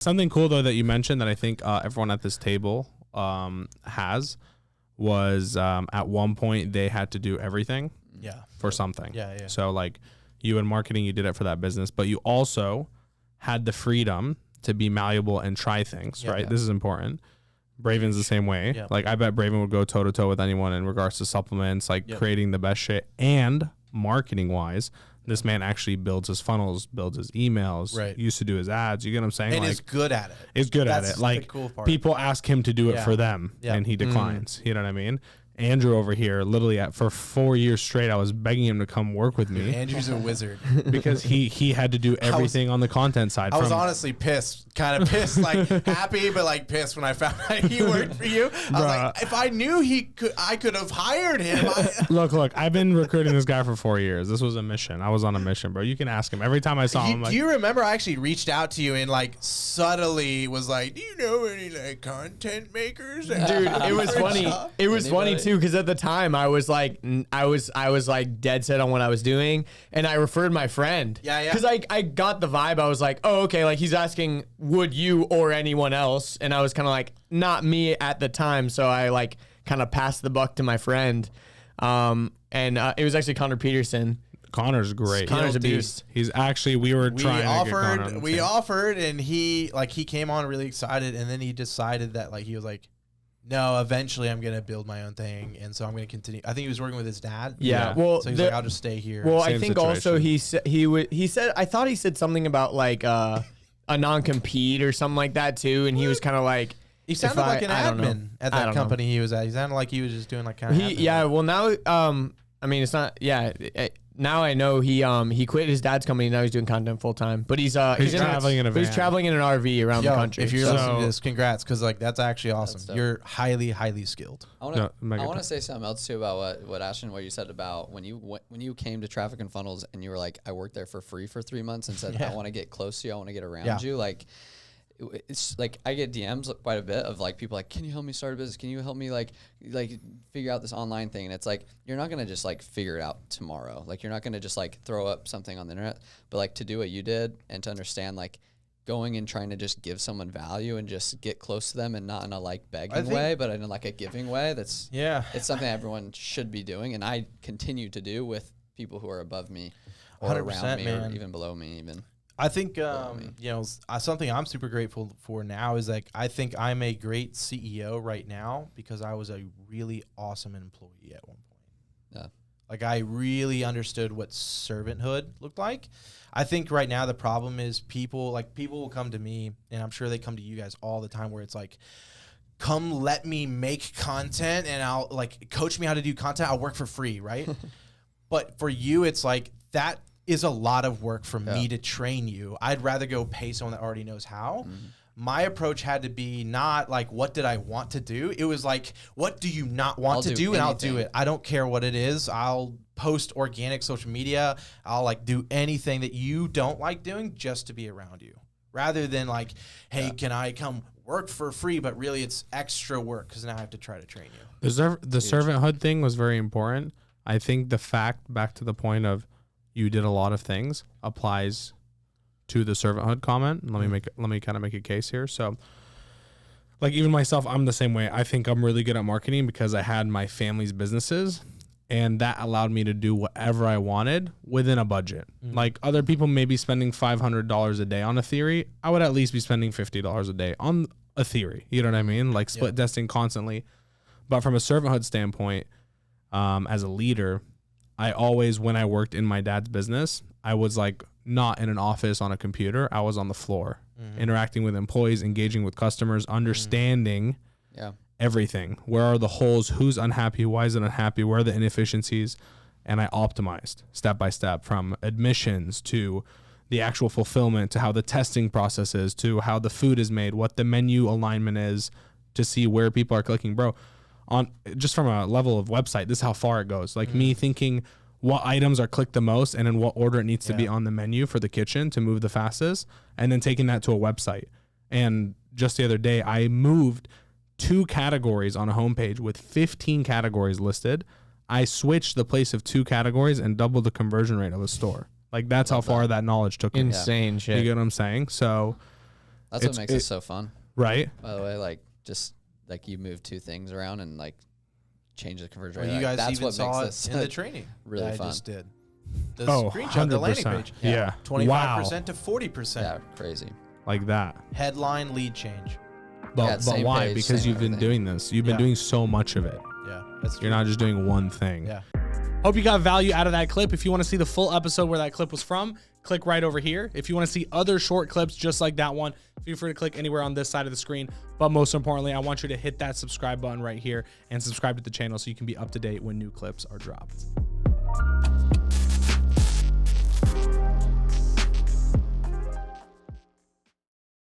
Something cool though that you mentioned that I think everyone at this table was at one point they had to do everything for something. Yeah. So like you in marketing, you did it for that business, but you also had the freedom to be malleable and try things, right? This is important. Braven's the same way. Yeah. Like I bet Braven would go toe to toe with anyone in regards to supplements, like creating the best shit. And marketing wise, this man actually builds his funnels, builds his emails, used to do his ads. You get what I'm saying? And like, is good at it. That's like, the cool part. People ask him to do it for them and he declines. You know what I mean? Andrew over here, literally for 4 years straight, I was begging him to come work with me. Andrew's a wizard. Because he had to do everything on the content side. I was honestly pissed, kind of pissed, like happy, but like pissed when I found out he worked for you. I was like, if I knew I could have hired him. Look, I've been recruiting this guy for 4 years. This was a mission. I was on a mission, bro. You can ask him. Every time I saw him, do you remember I actually reached out to you and like subtly was like, do you know any like content makers? Dude, it was funny. It was funny too, because at the time I was like dead set on what I was doing, and I referred my friend. Yeah. Because I got the vibe. I was like, oh, okay, like he's asking, would you or anyone else? And I was kind of like, not me at the time. So I like kind of passed the buck to my friend. And it was actually Connor Peterson. Connor's great. Connor's a beast. He's actually, we offered, and he came on really excited, and then he decided that like he was like, no, eventually I'm gonna build my own thing, and so I'm gonna continue. I think he was working with his dad. Yeah. Well, so he's like, I'll just stay here. Well, I think also he said I thought he said something about like a non-compete or something like that too, and he was kind of like. He sounded like an admin at that company he was at. He sounded like he was just doing like kind of. Yeah. Well, now I mean, it's not. Yeah. Now I know he quit his dad's company. Now he's doing content full time. But he's traveling in a van. He's traveling in an RV around the country. If you're listening to this, congrats, because like that's actually awesome. You're highly skilled. I want to say something else too about what Ashton, what you said about when you came to Traffic and Funnels and you were like, I worked there for free for 3 months and said I want to get close to you, I want to get around you, like. It's like I get DMs quite a bit of like people like, can you help me start a business? Can you help me like figure out this online thing? And it's like, you're not going to just like figure it out tomorrow. Like you're not going to just like throw up something on the internet, but like to do what you did and to understand like going and trying to just give someone value and just get close to them, and not in a like begging way, but in like a giving way. It's something everyone should be doing. And I continue to do with people who are above me or around me or even below me even. I think, something I'm super grateful for now is like, I think I'm a great CEO right now because I was a really awesome employee at one point. Yeah. Like I really understood what servanthood looked like. I think right now the problem is people will come to me, and I'm sure they come to you guys all the time, where it's like, come let me make content and I'll like coach me how to do content. I'll work for free. Right. But for you, it's like that is a lot of work for me to train you. I'd rather go pay someone that already knows how. My approach had to be not like, what did I want to do? It was like, what do you not want to do? And I'll do it. I don't care what it is. I'll post organic social media. I'll like do anything that you don't like doing just to be around you, rather than like, hey, can I come work for free? But really it's extra work because now I have to try to train you. The servanthood thing was very important. I think the fact, back to the point of, you did a lot of things, applies to the servanthood comment. Let me kind of make a case here. So like even myself, I'm the same way. I think I'm really good at marketing because I had my family's businesses, and that allowed me to do whatever I wanted within a budget. Like other people may be spending $500 a day on a theory. I would at least be spending $50 a day on a theory. You know what I mean? Like split testing constantly. But from a servanthood standpoint, as a leader, I always, when I worked in my dad's business, I was like not in an office on a computer. I was on the floor, interacting with employees, engaging with customers, understanding everything. Where are the holes? Who's unhappy? Why is it unhappy? Where are the inefficiencies? And I optimized step by step, from admissions to the actual fulfillment, to how the testing process is, to how the food is made, what the menu alignment is, to see where people are clicking. Bro, on just from a level of website, this is how far it goes. Like me thinking what items are clicked the most and in what order it needs to be on the menu for the kitchen to move the fastest, and then taking that to a website. And just the other day, I moved 2 categories on a homepage with 15 categories listed. I switched the place of 2 categories and doubled the conversion rate of a store. Like that's how far that knowledge took me. Insane shit. You get what I'm saying? So That's what makes it so fun. Right. By the way, like just like you move 2 things around and like change the conversion rate. Well, you like, guys that's even what saw makes it this in the training really that fun. I just did. The Oh, screenshot, the landing 100%. page. Yeah. 25% to 40%. Yeah, crazy. Like that. Headline lead change. But same why? page, Because same you've been everything. doing this. You've been Yeah. doing so much of it. Yeah, that's true. You're not just doing one thing. Yeah. Hope you got value out of that clip. If you want to see the full episode where that clip was from, click right over here. If you want to see other short clips just like that one, feel free to click anywhere on this side of the screen. But most importantly, I want you to hit that subscribe button right here and subscribe to the channel so you can be up to date when new clips are dropped.